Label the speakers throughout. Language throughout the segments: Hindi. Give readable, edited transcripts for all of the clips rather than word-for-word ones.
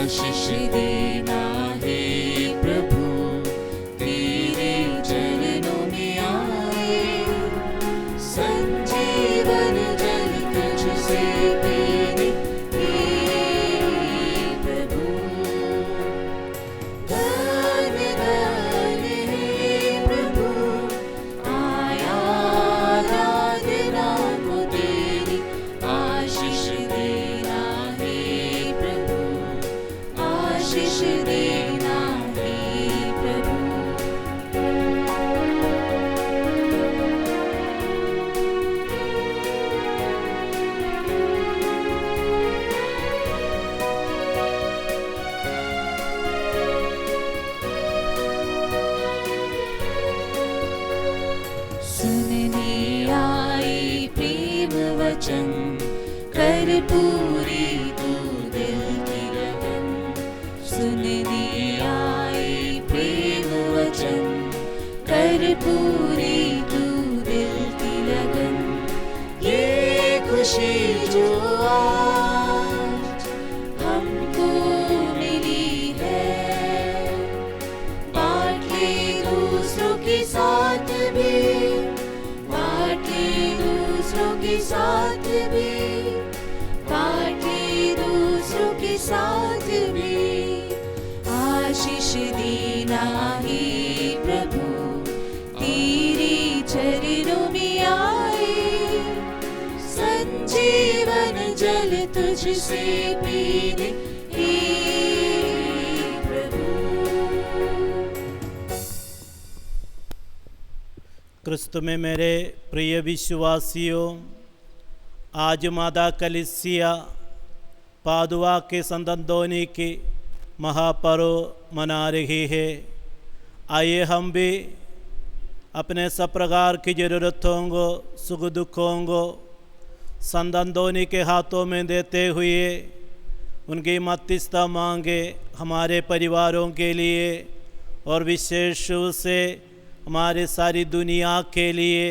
Speaker 1: आशीष देना हे प्रभु, तेरे चरणों में आए, संजीवन जल तुझसे पीने हे प्रभु। धन्य धन्य हे प्रभु, आया आराधना को तेरी, आशीष देना हे प्रभु, आशीष देना हे प्रभु। सुनने आई प्रेम वचन, कर पूरी तू दिल की लगन। सुनने आई प्रेम वचन, कर पूरी तू दिल की लगन। ये खुशी जो आज हमको मिली है, बांट ले दूसरों के साथ भी, बांट ले दूसरों के साथ भी, बांट ले दूसरों के साथ भी। आशीष देना हे प्रभु, तेरे चरणों में आए, संजीवन जल तुझसे पीने हे प्रभु।
Speaker 2: क्रिस्त में मेरे प्रिय विश्वासियों, आज मादा कलीसिया पादुआ के संत अंतोनी की महापर्व मना रही है। आइए हम भी अपने सब प्रकार की ज़रूरतों को, सुख दुखों को संत अंतोनी के हाथों में देते हुए उनकी मध्यस्थता मांगे, हमारे परिवारों के लिए और विशेष रूप से हमारे सारी दुनिया के लिए।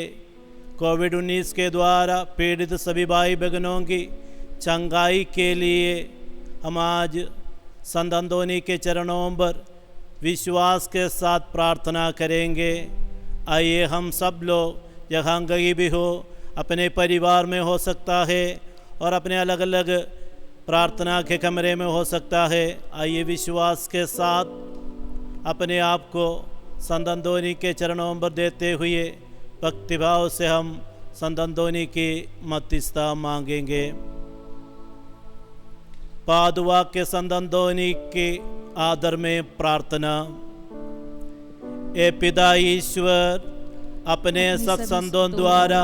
Speaker 2: कोविड-19 के द्वारा पीड़ित सभी भाई बहनों की चंगाई के लिए हम आज संत अंतोनी के चरणों पर विश्वास के साथ प्रार्थना करेंगे। आइए हम सब लोग जहाँ कहीं भी हो, अपने परिवार में हो सकता है और अपने अलग अलग प्रार्थना के कमरे में हो सकता है, आइए विश्वास के साथ अपने आप को संत अंतोनी के चरणों पर देते हुए भक्तिभाव से हम संत अंतोनी की मध्यस्थता मांगेंगे। पादुआ के संत अंतोनी के आदर में प्रार्थना। ए पिता ईश्वर, अपने सत्संतों द्वारा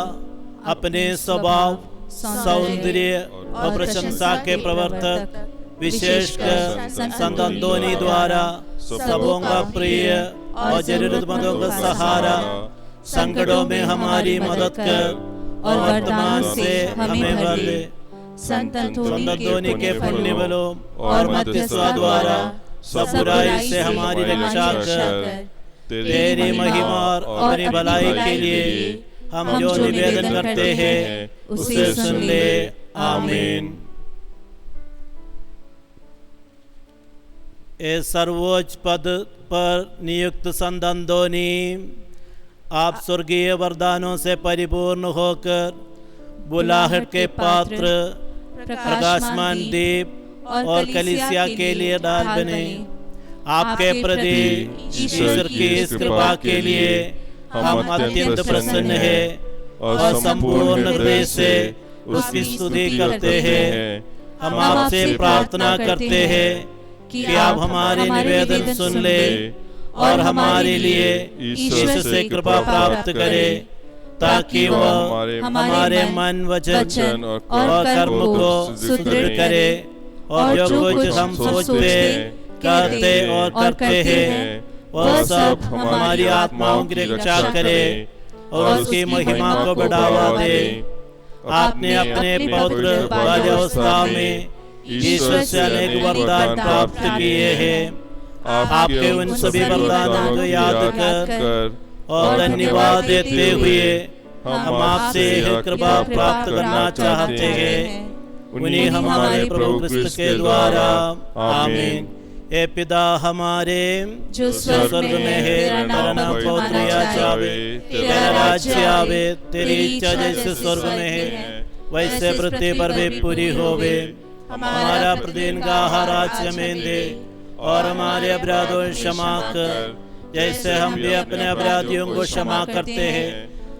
Speaker 2: अपने स्वभाव, सौंदर्य और प्रशंसा के प्रवर्तक विशेषकर संत अंतोनी द्वारा सबों का प्रिय और जरूरतमंदों का सहारा, संकटों में हमारी मदद कर और वर्तमान से हमें भर दे। संत अंतोनी के पुण्य बलों और मध्यस्थता द्वारा सब बुराई से हमारी रक्षा कर, तेरी महिमा और अपनी भलाई के लिए हम जो निवेदन करते हैं उसे सुन ले। आमीन। ए सर्वोच्च पद पर नियुक्त संत अंतोनी, आप स्वर्गीय वरदानों से परिपूर्ण होकर बुलाहट के पात्र, प्रकाशमान दीप और कलीसिया के लिए ढाल बने। आपके प्रति ईश्वर की इस कृपा के लिए हम अत्यंत प्रसन्न हैं और संपूर्ण हृदय से उसकी स्तुति करते हैं। हम आपसे प्रार्थना करते हैं कि आप हमारे निवेदन सुन ले और हमारे लिए ईश्वर से कृपा प्राप्त करें, ताकि वह हमारे मन, वचन और कर्म को सुदृढ़ करे और जो कुछ हम सोचते, कहते और करते हैं वह सब हमारी आत्माओं की रक्षा करे और उसकी महिमा को बढ़ावा दे। आपने अपने पवित्र बाल्यावस्था में ईश्वर से अनेक वरदान प्राप्त किए हैं। आपके उन सभी वरदानों को याद कर और धन्यवाद देते हुए हम आपसे यह कृपा प्राप्त करना चाहते हैं। उन्हीं हमारे प्रभु क्रिस्त के द्वारा। आमीन। ए पिता हमारे
Speaker 1: जो स्वर्ग में है, तेरा नाम पवित्र जावे, तेरा राज्य आवे, तेरी इच्छा जैसे स्वर्ग में है
Speaker 2: वैसे पृथ्वी पर भी पूरी होवे। हमारा प्रतिदिन का आहार आज हमें दे, और हमारे अपराधों को क्षमा कर जैसे हम भी अपने अपराधियों को क्षमा करते हैं,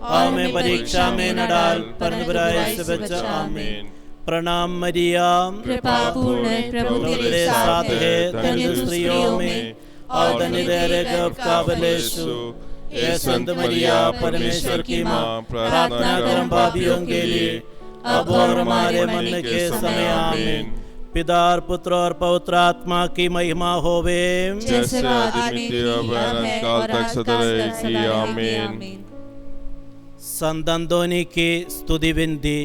Speaker 2: और हमें परीक्षा में न डाल पर बुराई से बचा। आमीन। प्रणाम मरिया,
Speaker 1: कृपा पूर्ण प्रभु तेरे साथ है, धन्य स्त्रियों में और धन्य तेरे गर्भ का फल यीशु। हे संत मरिया परमेश्वर की माँ, प्रार्थना कर हम पापियों के लिए, अब और हमारे मरने के समय। आमीन।
Speaker 2: पिता और पुत्र और पवित्र आत्मा की महिमा होवे,
Speaker 1: जैसे आदि में काल तक सदा रहेगी। आमीन।
Speaker 2: संत अंतोनी की स्तुति विनती।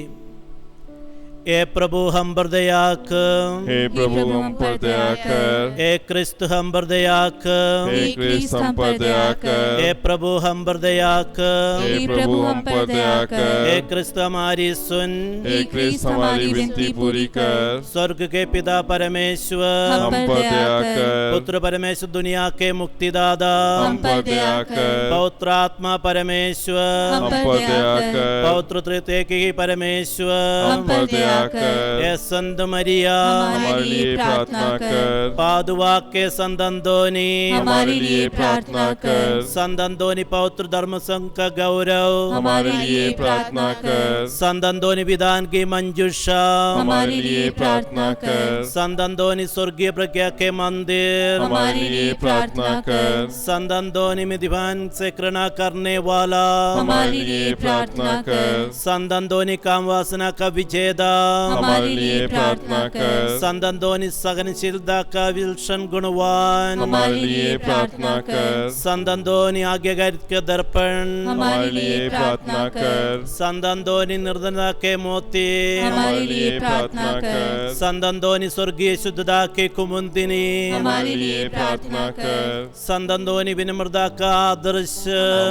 Speaker 2: ए प्रभु हम पर दया कर,
Speaker 3: हे प्रभु हम पर दया कर,
Speaker 2: ए क्रिस्त हम पर दया कर,
Speaker 3: हे क्रिस्त हम पर दया कर,
Speaker 2: ए प्रभु हम पर दया कर,
Speaker 3: हे प्रभु हम पर दया कर,
Speaker 2: ए क्रिस्त हमारी सुन,
Speaker 3: हे क्रिस्त हमारी विनती पूरी कर।
Speaker 2: स्वर्ग के पिता परमेश्वर
Speaker 3: हम पर दया कर,
Speaker 2: पुत्र परमेश्वर दुनिया के मुक्तिदाता
Speaker 3: हम पर दया कर,
Speaker 2: पवित्र आत्मा परमेश्वर
Speaker 3: हम पर दया कर,
Speaker 2: पवित्र तृतीय की परमेश्वर
Speaker 3: हम पर दया कर।
Speaker 2: ए संत मरिया
Speaker 3: हमारे लिए प्रार्थना कर,
Speaker 2: पादुआ के संत अंतोनी
Speaker 3: हमारे लिए प्रार्थना कर,
Speaker 2: संत अंतोनी पवित्र धर्म संघ का गौरव
Speaker 3: हमारे लिए प्रार्थना कर,
Speaker 2: संत अंतोनी विधान की मंजूषा
Speaker 3: हमारे लिए प्रार्थना कर,
Speaker 2: संत अंतोनी स्वर्गीय प्रज्ञा के मंदिर
Speaker 3: हमारे लिए प्रार्थना कर,
Speaker 2: संत अंतोनी में दीवान से कृणा करने वाला
Speaker 3: हमारे लिए प्रार्थना कर,
Speaker 2: संत अंतोनी काम वासना का विजेता
Speaker 3: हमारे लिए प्रार्थना कर,
Speaker 2: संत अंतोनी सहनशीलता का विलक्षण गुणवान
Speaker 3: हमारे लिए प्रार्थना कर,
Speaker 2: संत अंतोनी आज्ञाकारिता के दर्पण
Speaker 3: हमारे लिए प्रार्थना कर,
Speaker 2: संत अंतोनी निर्धनता के मोती
Speaker 3: हमारे लिए प्रार्थना कर,
Speaker 2: संत अंतोनी स्वर्गीय शुद्धता के कुमुदिनी
Speaker 3: हमारे लिए प्रार्थना कर,
Speaker 2: संत अंतोनी विनम्रता का आदर्श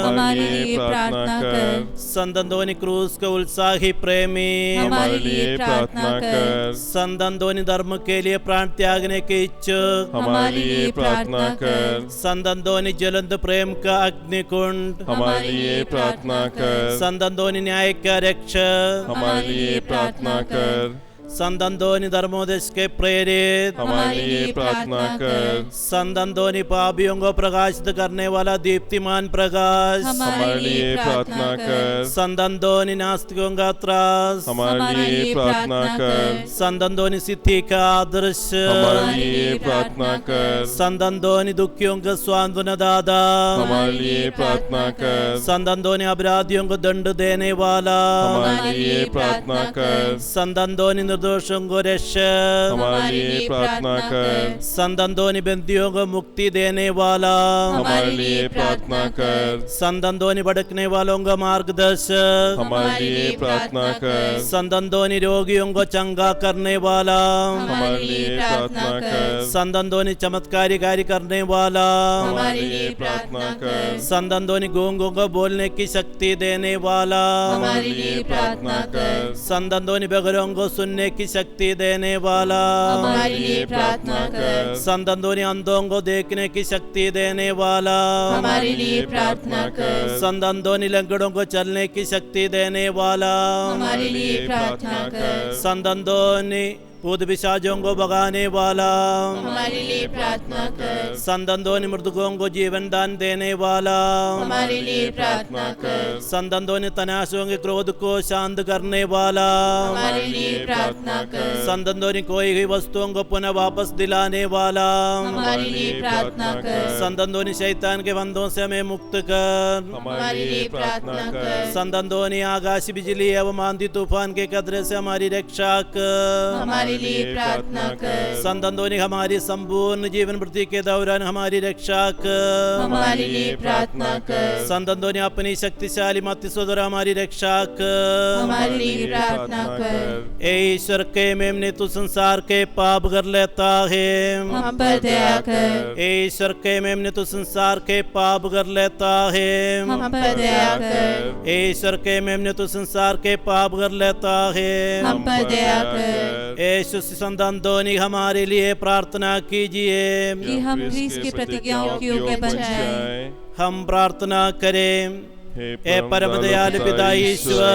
Speaker 3: हमारे लिए प्रार्थना कर,
Speaker 2: संत अंतोनी क्रूस के उत्साही प्रेमी
Speaker 3: हमारे लिए प्रार्थना कर,
Speaker 2: संत अंतोनी धर्म के लिए प्राण त्यागने के इच्छुक
Speaker 3: हमारे लिए प्रार्थना कर,
Speaker 2: संत अंतोनी ज्वलंत प्रेम का अग्निकुंड
Speaker 3: हमारे लिए प्रार्थना कर,
Speaker 2: संत अंतोनी न्याय का रक्षक
Speaker 3: हमारे लिए प्रार्थना कर,
Speaker 2: संत अंतोनी धर्मोदेश के प्रेरित
Speaker 3: हमारे लिए प्रार्थना कर,
Speaker 2: संत अंतोनी पापियों को प्रकाशित करने वाला दीप्तिमान प्रकाश
Speaker 3: हमारे लिए प्रार्थना कर,
Speaker 2: संत अंतोनी नास्तिकों का त्रास
Speaker 3: हमारे लिए प्रार्थना कर,
Speaker 2: संत अंतोनी सिद्धि का आदर्श
Speaker 3: हमारे लिए प्रार्थना कर,
Speaker 2: संत अंतोनी दुखियों का सांत्वना दाता
Speaker 3: हमारे लिए प्रार्थना कर,
Speaker 2: संत अंतोनी अपराधियों को दंड देने वाला
Speaker 3: हमारे लिए प्रार्थना कर,
Speaker 2: संत अंतोनी निर्दोषों को रक्षक
Speaker 3: हमारे लिए प्रार्थना कर,
Speaker 2: संत अंतोनी बंदियों को मुक्ति देने वाला
Speaker 3: हमारे लिए प्रार्थना कर,
Speaker 2: संत अंतोनी भटकने वालों का मार्गदर्शक
Speaker 3: हमारे लिए प्रार्थना कर,
Speaker 2: संत अंतोनी रोगियों को चंगा करने वाला
Speaker 3: हमारे लिए प्रार्थना कर,
Speaker 2: संत अंतोनी चमत्कारी कार्य करने वाला
Speaker 3: हमारे लिए प्रार्थना कर,
Speaker 2: संत अंतोनी गूंगों को बोलने की शक्ति देने वाला
Speaker 3: हमारे लिए प्रार्थना कर,
Speaker 2: संत अंतोनी बगरों को सुनने की शक्ति देने वाला
Speaker 3: हमारे लिए प्रार्थना कर,
Speaker 2: संत अंतोनी अंधों को देखने की शक्ति देने वाला
Speaker 3: हमारे लिए प्रार्थना कर,
Speaker 2: संत अंतोनी लंगड़ों को चलने की शक्ति देने वाला
Speaker 3: हमारे लिए प्रार्थना कर,
Speaker 2: संत अंतोनी भूत पिशाचों को भगाने वाला
Speaker 3: हमारे लिए प्रार्थना कर,
Speaker 2: संत अंतोनी मृतकों को जीवन दान देने वाला
Speaker 3: हमारे लिए प्रार्थना कर,
Speaker 2: संत अंतोनी तनाशों के क्रोध को शांत करने वाला
Speaker 3: हमारे लिए प्रार्थना कर,
Speaker 2: संत अंतोनी खोई हुई वस्तुओं को पुनः वापस दिलाने वाला
Speaker 3: हमारे लिए प्रार्थना कर,
Speaker 2: संत अंतोनी शैतान के बंधों से हमें मुक्त कर
Speaker 3: हमारे लिए प्रार्थना कर,
Speaker 2: संत अंतोनी आकाश बिजली एवं आंधी तूफान के खतरे से हमारी रक्षा कर
Speaker 3: हमारे हमारे लिए प्रार्थना कर।
Speaker 2: संत अंतोनी हमारी संपूर्ण जीवन वृत्ति के दौरान हमारी रक्षा कर।
Speaker 3: हमारे लिए प्रार्थना कर।
Speaker 2: संत अंतोनी अपनी शक्तिशाली मध्यस्थता द्वारा हमारी रक्षा कर।
Speaker 3: हमारे लिए प्रार्थना कर।
Speaker 2: ए ईश्वर के मेमने तू संसार के पाप कर लेता है।
Speaker 3: हम पर दया कर।
Speaker 2: ए ईश्वर के मेमने तू संसार के पाप कर लेता है।
Speaker 3: हम पर दया कर।
Speaker 2: ए ईश्वर के मेमने तू संसार के पाप कर लेता है।
Speaker 3: हम पर दया कर।
Speaker 2: ए संत अंतोनी हमारे लिए प्रार्थना कीजिए
Speaker 3: कि हम ख्रीस्त की प्रतिज्ञाओं के योग्य बन जाएं।
Speaker 2: हम प्रार्थना करें। ए परम दयालु पिता ईश्वर,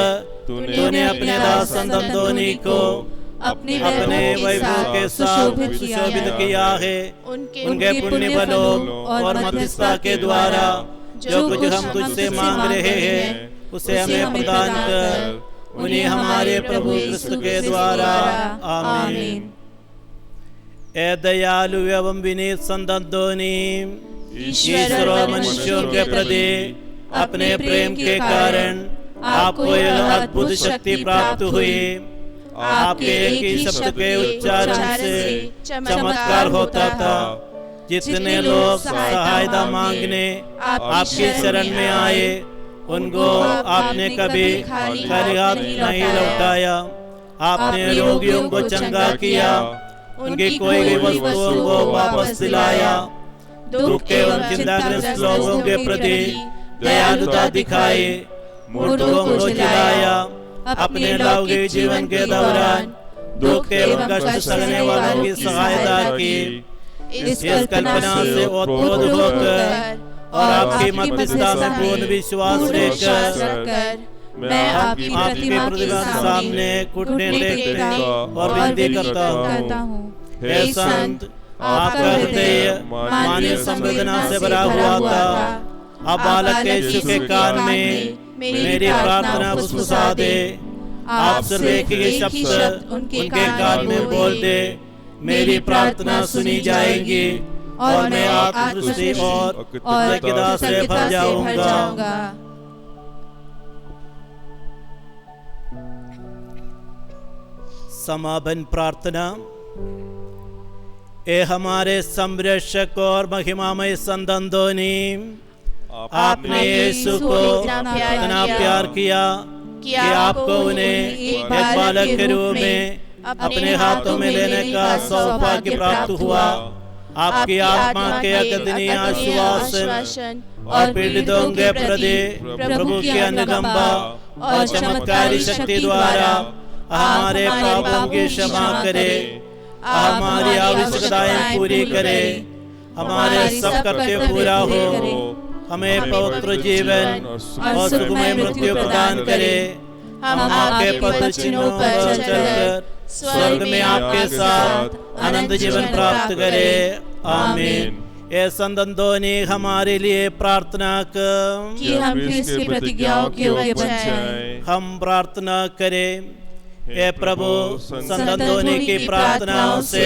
Speaker 2: तूने अपने दास संत अंतोनी को अपने वैभव के साथ सुशोभित किया है। उनके पुण्य बलों और मध्यस्थता के द्वारा जो कुछ हम तुझसे मांग रहे हैं उसे हमें प्रदान कर। उन्हें हमारे प्रभु क्रिस्त के द्वारा आमीन। ए दयालु एवं विनीत संत अंतोनी, ईश्वर और मनुष्यों के प्रति अपने प्रेम के कारण आपको यह अद्भुत शक्ति प्राप्त हुई। आपके एक ही शब्द के उच्चारण से चमत्कार होता था। जितने लोग सहायता मांगने आपकी शरण में आए उनको आपने कभी खाली हाथ नहीं लौटाया। आपने रोगियों को चंगा किया, उनकी कोई भी वस्तुओं को वापस दिलाया। दुख के और चिंताग्रस्त लोगों के प्रति दयालुता दिखाई, मूर्खों को जिलाया। अपने लौकिक जीवन के दौरान दुख एवं कष्ट सहने वालों की सहायता की। इस कल्पना से ओतप्रोत होकर और आपकी मध्यस्थता में पूर्ण विश्वास लेकर मैं आपकी प्रतिमा के सामने घुटने टेकते और विनती करता हूँ। हे संत, आपका हृदय मानवीय संवेदना से भरा हुआ था। अब बालक के यीशु के कान में मेरी प्रार्थना फुसफुसा दे। आप सर्वे के शब्द उनके कान में बोल दे। मेरी प्रार्थना सुनी जाएगी और मैं आत्मदृष्टि और कृतज्ञता से भर जाऊंगा। समापन प्रार्थना। ए हमारे संरक्षक और महिमामय संत अंतोनी, आपने यीशु को इतना प्यार किया कि आपको उन्हें एक बालक के रूप में अपने हाथों में लेने का सौभाग्य प्राप्त हुआ। आपकी आत्मा के अकथनीय आश्वासन और पीड़ितों के प्रति प्रभु की अनुकंपा और चमत्कारी शक्ति द्वारा हमारे पापों की क्षमा करे, हमारी आवश्यकताएं पूरी करे, हमारे सब कर्तव्य पूरा हो, हमें पवित्र जीवन और सुखमय मृत्यु प्रदान करे। हम आपके पद चिन्हों पर चलकर स्वर्ग में आपके साथ अनंत जीवन प्राप्त करें। आमीन। ए संत अंतोनी हमारे लिए प्रार्थना कर
Speaker 3: कि हम ख्रीस्त की प्रतिज्ञाओं के योग्य बन जाएं।
Speaker 2: हम प्रार्थना करें। ए प्रभु, संत अंतोनी की प्रार्थनाओं से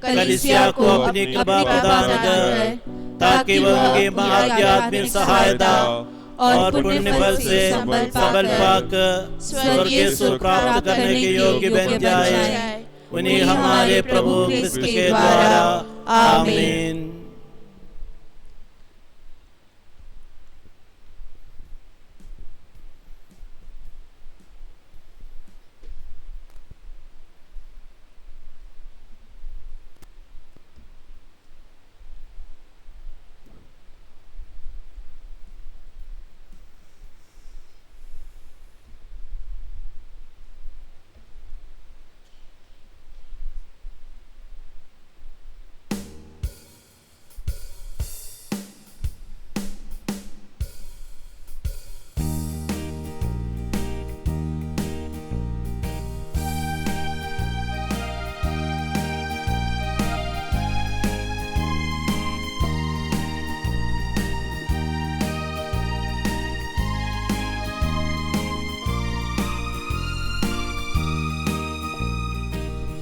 Speaker 2: कलीसिया को अपनी कृपा प्रदान कर, ताकि वह उनकी आध्यात्मिक सहायता और पुण्य फल से सबल पाकर स्वर्गीय सुख प्राप्त करने के योग्य बन जाए। उन्हें हमारे प्रभु क्रिस्त के द्वारा आमीन।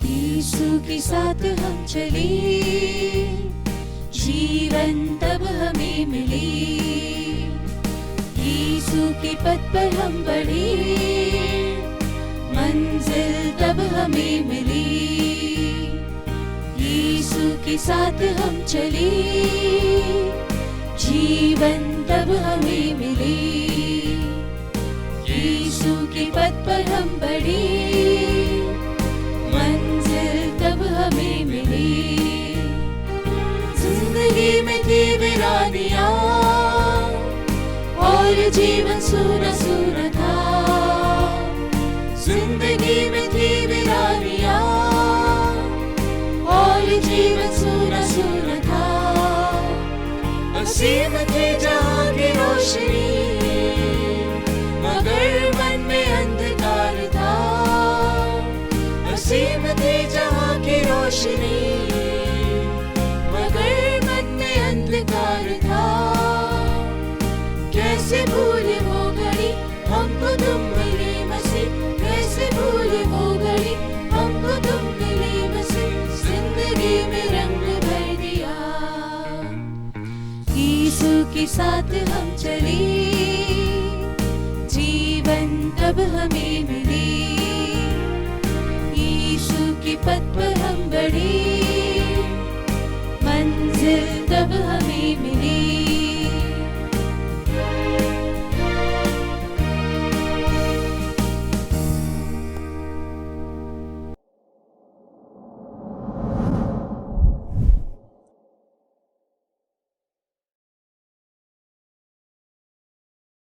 Speaker 4: यीशु के साथ हम चले, जीवन तब हमें मिले। यीशु के पथ पर हम बढ़े, मंजिल तब हमें मिली। के साथ हम चले, जीवन तब हमें मिले। यीशु के पथ पर हम बढ़े, मंजिल तब हमें मिली। जिंदगी में थी वीरानियां और जीवन सूना सूना था। जिंदगी में थी वीरानियां और जीवन सूना सूना था। असीम थी जहां की रोशनी, मगर मन में अंधकार था। असीम थी जहां की रोशनी, मगर मन में अंधकार था। कैसे भूले वो घड़ी हमको तुम मिले मसीह, कैसे भूले वो घड़ी हमको तुम मिले मसीह। जिंदगी में रंग भर दिया, यीशु के साथ हम चले, जीवन तब हमें मिले। यीशु के पथ पर हम बढ़े, मंजिल तब हमें मिले।